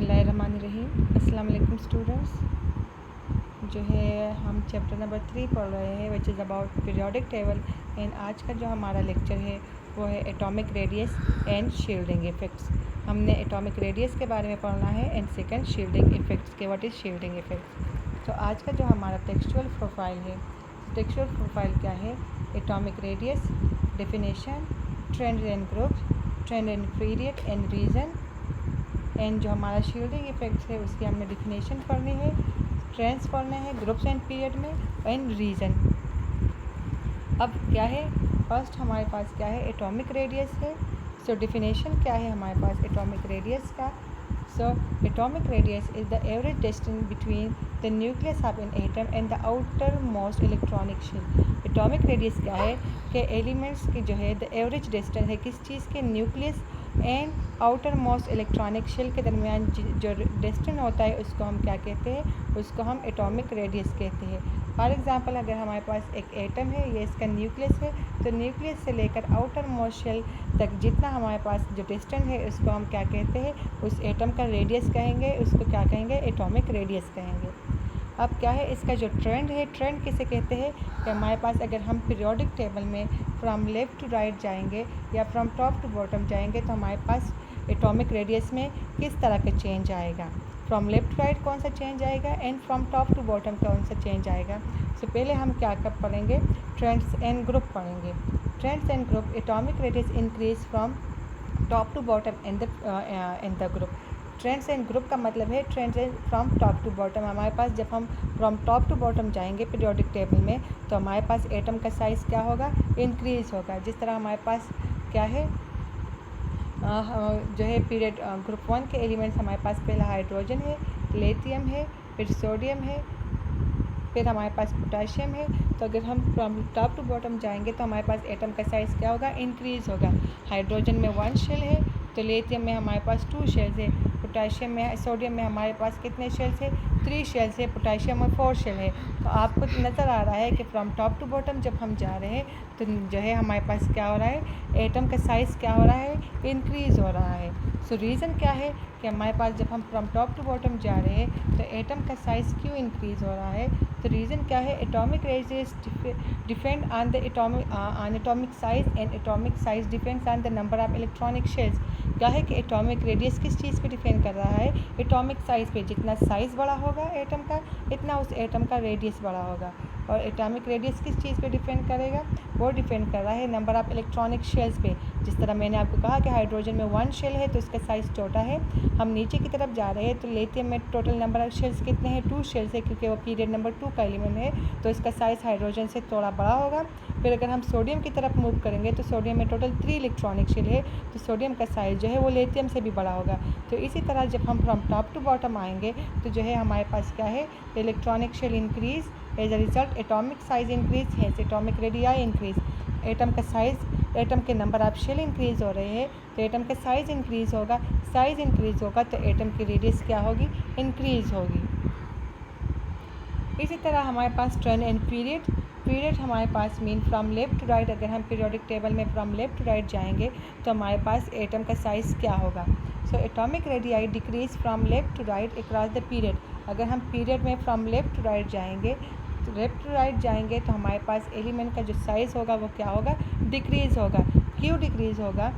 बिस्मिल्लाहिर्रहमानिर्रहीम। अस्सलाम वालेकुम स्टूडेंट्स। जो है हम चैप्टर नंबर 3 पढ़ रहे हैं which is about periodic table. And आज का जो हमारा लेक्चर है वो है atomic radius and shielding effects. हमने एटॉमिक रेडियस के बारे में पढ़ना है एंड सेकंड शील्डिंग इफ़ेक्ट्स के व्हाट इज़ शील्डिंग इफ़ेक्ट्स। तो आज का जो हमारा टेक्सचुअल प्रोफाइल है, टेक्सचुअल प्रोफाइल क्या है? Atomic radius, definition, trend and group, trend and period and reason. And जो हमारा शील्डिंग इफ़ेक्ट्स है उसकी हमने डिफिनेशन पढ़नी है, ट्रेंड्स पढ़ने हैं ग्रुप्स एंड पीरियड में, एंड रीज़न। अब क्या है, फर्स्ट हमारे पास क्या है, एटॉमिक रेडियस है। सो डिफिनेशन क्या है हमारे पास एटॉमिक रेडियस का? So atomic radius is the average distance between the nucleus of an atom and the outer most electronic shell. Atomic radius क्या है कि एलिमेंट्स की जो है द एवरेज डिस्टेंस है किस चीज़ के, nucleus and outer most electronic shell के दरमियान जो डिस्टेंस होता है उसको हम क्या कहते हैं? उसको हम एटॉमिक रेडियस कहते हैं। फॉर एग्ज़ाम्पल अगर हमारे पास एक एटम है, ये इसका न्यूक्लियस है, तो न्यूक्लियस से लेकर आउटर मोस्ट शेल तक जितना हमारे पास जो डिस्टेंस है उसको हम क्या कहते हैं? उस एटम का रेडियस कहेंगे, उसको क्या कहेंगे? एटॉमिक रेडियस कहेंगे। अब क्या है इसका जो ट्रेंड है, ट्रेंड किसे कहते हैं? कि हमारे पास अगर हम पीरियोडिक टेबल में फ्रॉम लेफ़्ट टू राइट जाएंगे या फ्रॉम टॉप टू बॉटम जाएंगे तो हमारे पास एटॉमिक रेडियस में किस तरह का चेंज आएगा। फ्रॉम लेफ़्ट टू राइट कौन सा चेंज आएगा and from top to bottom कौन सा चेंज आएगा। सो पहले हम क्या कब पढ़ेंगे? ट्रेंड्स एंड ग्रुप पढ़ेंगे। Trends and group, atomic radius increase from top to bottom in the group. Trends and group का मतलब है trends and from top to bottom. हमारे पास जब हम फ्रॉम टॉप टू बॉटम जाएंगे पीरियोडिक टेबल में तो हमारे पास एटम का साइज़ क्या होगा? इंक्रीज़ होगा। जिस तरह हमारे पास क्या है जो है पीरियड ग्रुप 1 के एलिमेंट्स हमारे पास पहला हाइड्रोजन है, लिथियम है, फिर सोडियम है, फिर हमारे पास पोटाशियम है। तो अगर हम फ्रॉम टॉप टू बॉटम जाएंगे तो हमारे पास एटम का साइज़ क्या होगा? इंक्रीज़ होगा। हाइड्रोजन में 1 शेल है, तो लिथियम में हमारे पास 2 शेल्स है, पोटाशियम में, सोडियम में हमारे पास कितने शेल्स है? 3 शेल्स है, पोटाशियम में 4 शेल है। तो आपको नज़र आ रहा है कि फ्रॉम टॉप टू बॉटम जब हम जा रहे हैं तो जो है हमारे पास क्या हो रहा है? एटम का साइज़ क्या हो रहा है? इंक्रीज़ हो रहा है। सो रीज़न क्या है कि हमारे पास जब हम फ्रॉम टॉप टू बॉटम जा रहे हैं तो एटम का साइज़ क्यों इंक्रीज़ हो रहा है? तो रीज़न क्या है? Atomic radius depend on the atomic size and atomic size depends on the number of electronic shells. क्या है कि एटॉमिक रेडियस किस चीज़ पे डिपेंड कर रहा है? एटॉमिक साइज़ पे। जितना साइज़ बड़ा होगा एटम का इतना उस एटम का रेडियस बड़ा होगा। और एटॉमिक रेडियस किस चीज़ पे डिपेंड करेगा? वो डिपेंड कर रहा है नंबर ऑफ़ इलेक्ट्रॉनिक शेल्स पे। जिस तरह मैंने आपको कहा कि हाइड्रोजन में 1 शेल है तो इसका साइज़ छोटा है। हम नीचे की तरफ जा रहे हैं तो लिथियम में टोटल नंबर ऑफ़ शेल्स कितने हैं? 2 शेल्स है, क्योंकि वो पीरियड नंबर 2 का एलिमेंट है तो इसका साइज़ हाइड्रोजन से थोड़ा बड़ा होगा। फिर अगर हम सोडियम की तरफ मूव करेंगे तो सोडियम में टोटल 3 इलेक्ट्रॉनिक शेल है तो सोडियम का साइज़ जो है वो लिथियम से भी बड़ा होगा। तो इसी तरह जब हम फ्रॉम टॉप टू बॉटम आएंगे तो जो है हमारे पास क्या है? Electronic shell increase, as a result atomic size increase, hence atomic radii increase. Atom का साइज़, एटम के नंबर ऑफ शेल इंक्रीज़ हो रहे हैं तो एटम का साइज़ इंक्रीज़ होगा। साइज़ इंक्रीज़ होगा तो एटम की रेडियस क्या होगी? इंक्रीज़ होगी। इसी तरह हमारे पास ट्रेंड एंड पीरियड। पीरियड हमारे पास mean from left to right. अगर हम पीरियोडिक टेबल में फ्रॉम लेफ़्ट टू राइट जाएंगे तो हमारे पास एटम का साइज़ क्या होगा? So atomic radii decrease from left to right across the period. अगर हम पीरियड में फ्रॉम लेफ़्ट टू राइट जाएंगे तो लेफ़्ट टू राइट जाएंगे तो हमारे पास एलिमेंट का जो साइज़ होगा वो क्या होगा? डिक्रीज़ होगा। क्यों डिक्रीज़ होगा?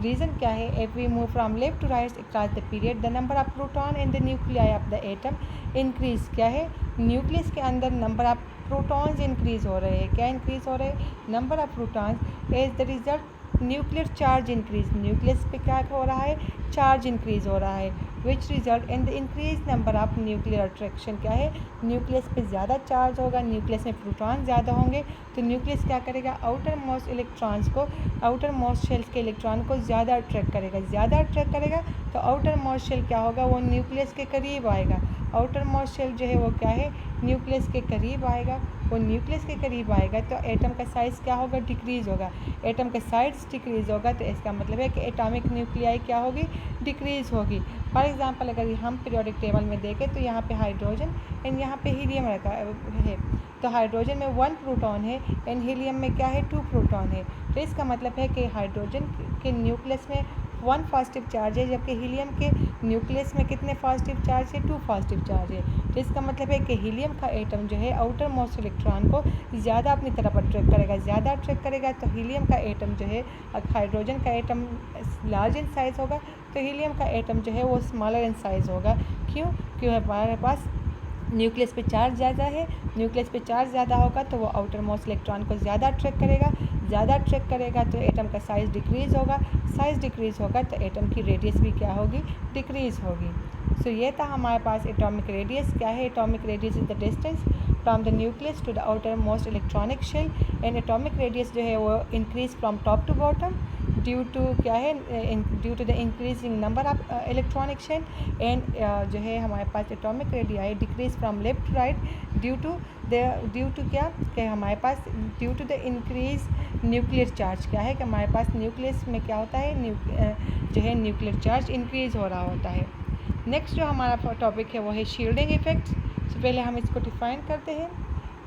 रीज़न क्या है? If we move from left to right across the period the number of proton in the nuclei of the atom increase. क्या है? न्यूक्लियस के अंदर नंबर ऑफ प्रोटॉन्स इंक्रीज़ हो रहे हैं। क्या इंक्रीज़ हो रहे हैं? Number of protons. As the result nuclear charge increase. Nucleus पे क्या हो रहा है? चार्ज इंक्रीज़ हो रहा है। Which result in the increase number of nuclear attraction. क्या है? न्यूक्लियस पे ज़्यादा चार्ज होगा, न्यूक्लियस में प्रोटॉन ज़्यादा होंगे तो न्यूक्लियस क्या करेगा? आउटर मोस्ट इलेक्ट्रॉन्स को, आउटर मोस्ट शेल्स के इलेक्ट्रॉन को ज़्यादा अट्रैक्ट करेगा। ज़्यादा अट्रैक्ट करेगा तो आउटर मोस्ट शेल क्या होगा? वो न्यूक्लियस के करीब आएगा। आउटर मोस्ट शेल जो है वो क्या है? न्यूक्लियस के करीब आएगा। वो न्यूक्लियस के करीब आएगा तो एटम का साइज़ क्या होगा? डिक्रीज़ होगा। एटम का साइज़ डिक्रीज़ होगा तो इसका मतलब है कि एटॉमिक न्यूक्लियाई क्या होगी? डिक्रीज़ होगी। फॉर एग्जांपल अगर हम पीरियोडिक टेबल में देखें तो यहाँ पे हाइड्रोजन एंड यहाँ पे हीलियम रखा है। तो हाइड्रोजन में 1 प्रोटॉन है एंड हीलियम में क्या है? 2 प्रोटॉन है। तो इसका मतलब है कि हाइड्रोजन के न्यूक्लियस में 1 पॉजिटिव चार्ज है, जबकि हीलियम के न्यूक्लियस में कितने पॉजिटिव चार्ज है? 2 पॉजिटिव चार्ज है। तो इसका मतलब है कि हीलियम का एटम जो है आउटर मोस्ट इलेक्ट्रॉन को ज़्यादा अपनी तरफ अट्रैक्ट करेगा, ज़्यादा अट्रैक्ट करेगा। तो हीलियम का एटम जो है, हाइड्रोजन का एटम लार्ज इन साइज़ होगा, तो हीलियम का एटम जो है वो स्मॉलर इन साइज़ होगा। क्यों? क्योंकि हमारे पास न्यूक्लियस पे चार्ज ज़्यादा है, न्यूक्लियस पे चार्ज ज़्यादा होगा तो वो आउटर मोस्ट इलेक्ट्रॉन को ज़्यादा अट्रैक्ट करेगा, ज़्यादा अट्रैक्ट करेगा तो एटम का साइज़ डिक्रीज़ होगा, साइज़ डिक्रीज़ होगा तो एटम की रेडियस भी क्या होगी? डिक्रीज़ होगी। सो ये था हमारे पास एटॉमिक रेडियस। क्या है? Atomic radius is the distance from the nucleus to the outer most electronic shell. And atomic radius जो है वो increase from top to bottom due to क्या है? Due to the increasing number of electronic shell. And जो है हमारे पास atomic radii decrease from left to right due to क्या कि हमारे पास due to the increase nuclear charge. क्या है कि हमारे पास न्यूक्लियस में क्या होता है? जो है न्यूक्लियर चार्ज इंक्रीज हो रहा होता है। नेक्स्ट जो हमारा टॉपिक है वो है शील्डिंग इफेक्ट। तो पहले हम इसको डिफाइन करते हैं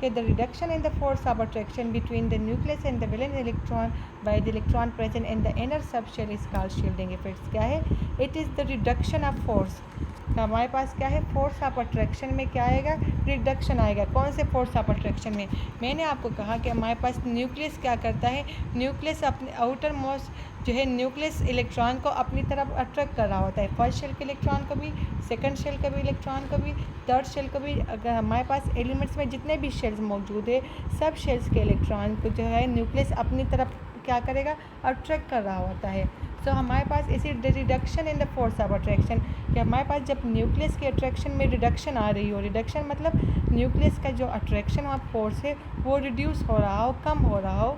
कि the reduction in the force of attraction between the nucleus and the valence electron by the electron present in the inner subshell is called shielding effects. क्या है? It is the reduction of force. तो हमारे पास क्या है? Force of attraction में क्या आएगा? रिडक्शन आएगा। कौन से फोर्स ऑफ अट्रैक्शन में? मैंने आपको कहा कि हमारे पास न्यूक्लियस क्या करता है? न्यूक्लियस अपने आउटर मोस्ट जो है न्यूक्लियस इलेक्ट्रॉन को अपनी तरफ अट्रैक्ट कर रहा होता है, फर्स्ट शेल के इलेक्ट्रॉन को भी, सेकंड शेल का भी इलेक्ट्रॉन को भी, थर्ड शेल को भी। अगर हमारे पास एलिमेंट्स में जितने भी शेल्स मौजूद है, सब शेल्स के इलेक्ट्रॉन को जो है न्यूक्लियस अपनी तरफ क्या करेगा? अट्रैक्ट कर रहा होता है। सो हमारे पास इसी reduction in the force of attraction कि हमारे पास जब न्यूक्लियस की अट्रैक्शन में रिडक्शन आ रही हो, रिडक्शन मतलब न्यूक्लियस का जो अट्रैक्शन और फोर्स है वो रिड्यूस हो रहा हो, कम हो रहा हो।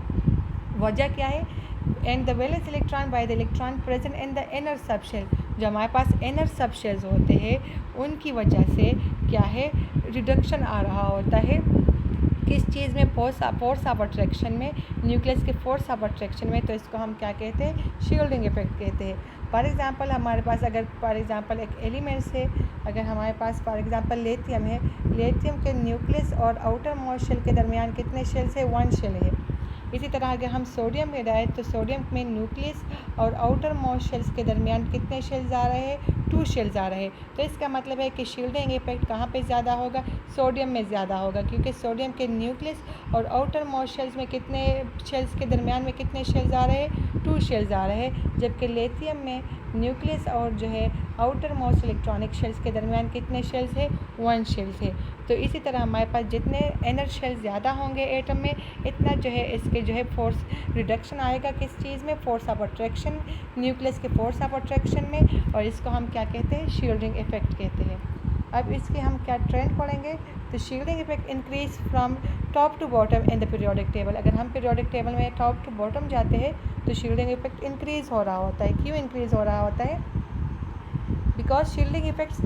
वजह क्या है? And the valence electron by the electron present in the inner subshell. जो हमारे पास इनर सबशेल्स होते हैं उनकी वजह से क्या है? रिडक्शन आ रहा होता है। किस चीज़ में? फोर्स ऑफ अट्रैक्शन में, न्यूक्लियस के फोर्स ऑफ अट्रैक्शन में। तो इसको हम क्या कहते हैं? शील्डिंग इफेक्ट कहते हैं। फॉर एग्ज़ाम्पल हमारे पास अगर फॉर एग्ज़ाम्पल एक एलिमेंट्स है, अगर हमारे पास फॉर एग्ज़ाम्पल लेथियम है, लेथियम के न्यूक्लियस और आउटर मोस्ट शेल के दरमियान कितने शेल्स है? 1 शेल है। इसी तरह अगर हम सोडियम में डालें तो सोडियम में न्यूक्लियस और आउटर मोस्ट शेल्स के दरमियान कितने शेल्स आ रहे हैं? 2 शेल्स आ रहे हैं। तो इसका मतलब है कि शील्डिंग इफेक्ट कहाँ पे ज़्यादा होगा? सोडियम में ज़्यादा होगा, क्योंकि सोडियम के न्यूक्लियस और आउटर मोस्ट शेल्स में कितने शेल्स के दरमियान में कितने शेल्स आ रहे हैं? 2 शेल्स आ रहे हैं। जबकि लेथियम में न्यूक्लियस और जो है आउटर मोस्ट इलेक्ट्रॉनिक शेल्स के दरमियान कितने शेल्स है? 1 शेल्स है। तो इसी तरह हमारे पास जितने इनर शेल्स ज़्यादा होंगे एटम में, इतना जो है इसके जो है फोर्स रिडक्शन आएगा। किस चीज़ में? फोर्स ऑफ अट्रैक्शन, न्यूक्लियस के फोर्स ऑफ अट्रैक्शन में। और इसको हम क्या कहते हैं? शील्डिंग इफेक्ट कहते हैं। अब इसके हम क्या ट्रेंड पढ़ेंगे? तो shielding effect increase from top to bottom in the periodic table. अगर हम पीरियोडिक टेबल में टॉप टू बॉटम जाते हैं तो शील्डिंग इफेक्ट इंक्रीज़ हो रहा होता है। क्यों इंक्रीज़ हो रहा होता है? Because shielding effects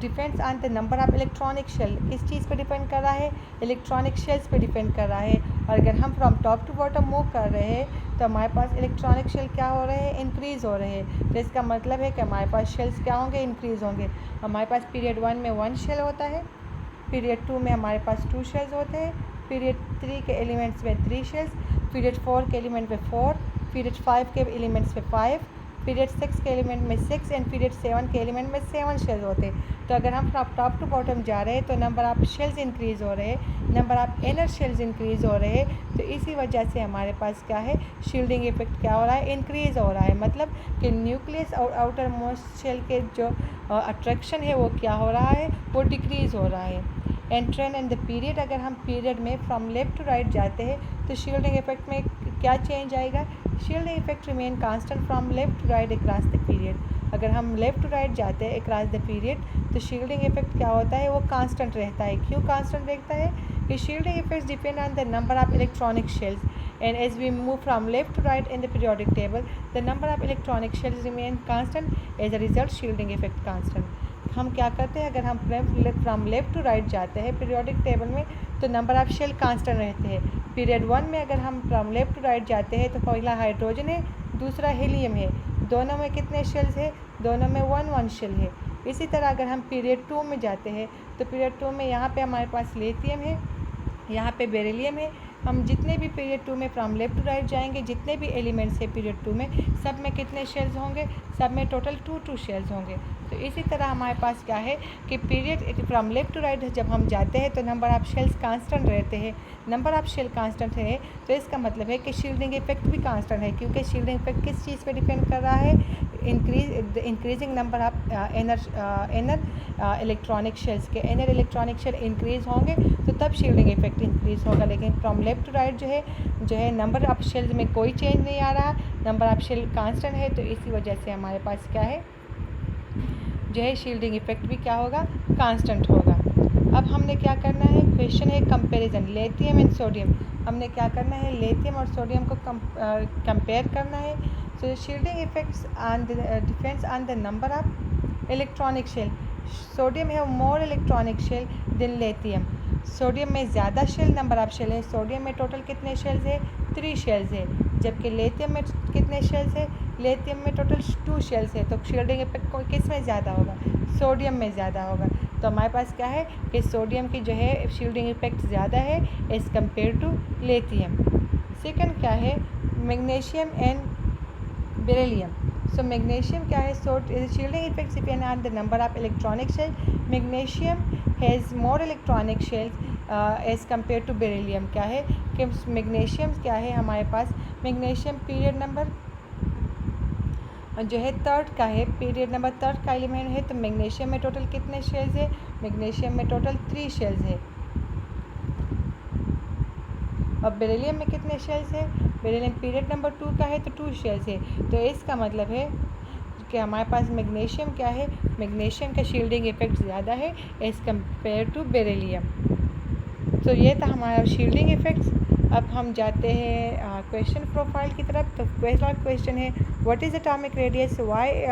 depends on the number of electronic shell. किस चीज़ पर डिपेंड कर रहा है? इलेक्ट्रॉनिक शेल्स पे डिपेंड कर रहा है। और अगर हम from top to bottom move कर रहे हैं तो हमारे पास इलेक्ट्रॉनिक शेल क्या हो रहे हैं? इंक्रीज़ हो रहे हैं। तो इसका मतलब है कि हमारे पास शेल्स क्या होंगे? इंक्रीज़ होंगे। हमारे पास पीरियड 1 में 1 शेल होता है, पीरियड 2 में हमारे पास 2 शेल्स होते हैं, पीरियड 3 के एलिमेंट्स में 3 शेल्स, पीरियड 4 के एलिमेंट में 4, पीरियड 5 के एलिमेंट्स में 5, पीरियड 6 के एलिमेंट में 6 एंड पीरियड 7 के एलिमेंट में 7 शेल्स होते हैं। तो अगर हम टॉप टू बॉटम जा रहे हैं तो नंबर ऑफ शेल्स इंक्रीज़ हो रहे हैं, number of inner shells increase हो रहे हैं। तो इसी वजह से हमारे पास क्या है? शील्डिंग इफेक्ट क्या हो रहा है? इंक्रीज़ हो रहा है। मतलब कि न्यूक्लियस और आउटर मोस्ट शेल के जो अट्रैक्शन है वो क्या हो रहा है? वो डिक्रीज़ हो रहा है। And trend and the period, अगर हम पीरियड में फ्रॉम लेफ्ट टू राइट जाते हैं तो शील्डिंग इफेक्ट में क्या चेंज आएगा? Shielding effect remain constant from left to right across the period. अगर हम लेफ्ट टू राइट जाते हैं अक्रॉस द पीरियड तो शील्डिंग इफेक्ट क्या होता है? वो कांस्टेंट रहता है। क्यों कांस्टेंट रहता है? कि shielding effects depend on the number of electronic shells and as we move from left to right in the periodic table the number of electronic shells remain constant, as a result shielding effect constant। हम क्या करते हैं? अगर हम from left to right जाते हैं periodic table में तो नंबर ऑफ शेल कांस्टेंट रहते हैं। पीरियड 1 में अगर हम फ्रॉम लेफ्ट टू राइट जाते हैं तो पहला हाइड्रोजन है, दूसरा हीलियम है, दोनों में कितने शेल्स है? दोनों में 1 शेल है। इसी तरह अगर हम पीरियड 2 में जाते हैं तो पीरियड 2 में यहाँ पे हमारे पास लेथियम है, यहाँ पे बेरिलियम है, हम जितने भी पीरियड 2 में फ्रॉम लेफ्ट टू राइट जाएंगे, जितने भी एलिमेंट्स है पीरियड 2 में, सब में कितने शेल्स होंगे? सब में टोटल 2 शेल्स होंगे। तो इसी तरह हमारे पास क्या है कि period from left to right जब हम जाते हैं तो नंबर ऑफ शेल्स कांस्टेंट रहते हैं। नंबर ऑफ शेल कांस्टेंट है तो इसका मतलब है कि शील्डिंग इफेक्ट भी कांस्टेंट है, क्योंकि शील्डिंग इफेक्ट किस चीज़ पे डिपेंड कर रहा है? Increasing number of inner electronic shells के। इनर इलेक्ट्रॉनिक शेल इंक्रीज़ होंगे तो तब शील्डिंग इफेक्ट इंक्रीज़ होगा। लेकिन फ्रॉम लेफ्ट टू राइट जो है नंबर ऑफ शेल्स में कोई चेंज नहीं आ रहा, नंबर ऑफ शेल कांस्टेंट है, तो इसी वजह से हमारे पास क्या है जो है शील्डिंग इफेक्ट भी क्या होगा? कांस्टेंट होगा। अब हमने क्या करना है, क्वेश्चन है कंपैरिजन लिथियम एंड सोडियम। हमने क्या करना है, लिथियम और सोडियम को कंपेयर करना है। So shielding effects on the depends on the number of electronic shell. Sodium है more electronic shell than lithium. Sodium में ज़्यादा शेल, नंबर ऑफ शेल है। सोडियम में टोटल कितने शेल्स है? 3 शेल्स है। जबकि लिथियम में कितने शेल्स है? लिथियम में टोटल 2 शेल्स है। तो शील्डिंग इफेक्ट किस में ज़्यादा होगा? सोडियम में ज़्यादा होगा। तो हमारे पास क्या है कि सोडियम की जो है शील्डिंग इफेक्ट ज़्यादा है as compare to lithium. Second क्या है, magnesium and beryllium. So magnesium क्या है, shielding effects depend on the number of electronic shell. Magnesium has more electronic shells as compare to beryllium. क्या है कि मैग्नीशियम क्या है हमारे पास, मैग्नीशियम पीरियड नंबर जो है 3rd का है, पीरियड नंबर 3rd का एलिमेंट है। तो मैग्नीशियम में टोटल कितने शेल्स है? मैग्नीशियम में टोटल 3 शेल्स है। और बेरिलियम में कितने शेल्स है? बेरिलियम पीरियड नंबर 2 का है तो 2 शेल्स है। तो इसका मतलब है कि हमारे पास मैग्नीशियम क्या है, मैग्नीशियम का शील्डिंग इफेक्ट ज़्यादा है एज़ कम्पेयर टू बेरिलियम। तो ये था हमारा शील्डिंग इफेक्ट्स। अब हम जाते हैं क्वेश्चन प्रोफाइल की तरफ। तो पहला क्वेश्चन है what is atomic radius, why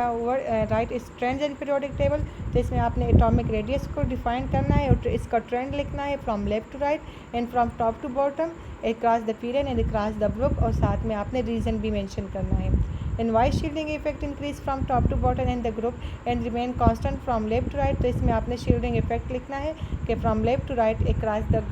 right is trends in periodic table. तो इसमें आपने एटॉमिक रेडियस को डिफाइन करना है और इसका ट्रेंड लिखना है from left to right and from top to bottom across the period and across the group, और साथ में आपने रीज़न भी मेंशन करना है। And why shielding effect increase from top to bottom and the group and remain constant from left to right. तो इसमें आपने शील्डिंग इफेक्ट लिखना है कि from left to right across the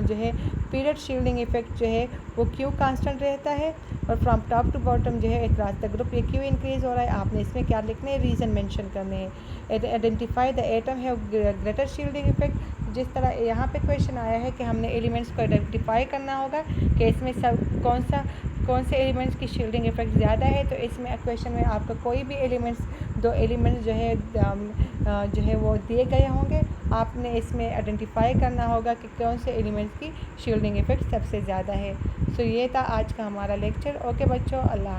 जो है पीरियड शील्डिंग इफेक्ट जो है वो क्यों कांस्टेंट रहता है, और फ्रॉम टॉप टू बॉटम जो है अक्रॉस द ग्रुप ये क्यों इंक्रीज़ हो रहा है। आपने इसमें क्या लिखने हैं, रीज़न मेंशन करने हैं। आइडेंटिफाई द एटम है ग्रेटर शील्डिंग इफेक्ट। जिस तरह यहाँ पे क्वेश्चन आया है कि हमने एलिमेंट्स को आइडेंटिफाई करना होगा कि इसमें सब कौन से एलिमेंट्स की शील्डिंग इफेक्ट ज़्यादा है। तो इसमें क्वेश्चन में आपका कोई भी एलिमेंट्स, 2 एलिमेंट्स जो है वो दिए गए होंगे, आपने इसमें आइडेंटिफाई करना होगा कि कौन से एलिमेंट्स की शील्डिंग इफेक्ट सबसे ज़्यादा है। सो ये था आज का हमारा लेक्चर। ओके बच्चों, अल्लाह।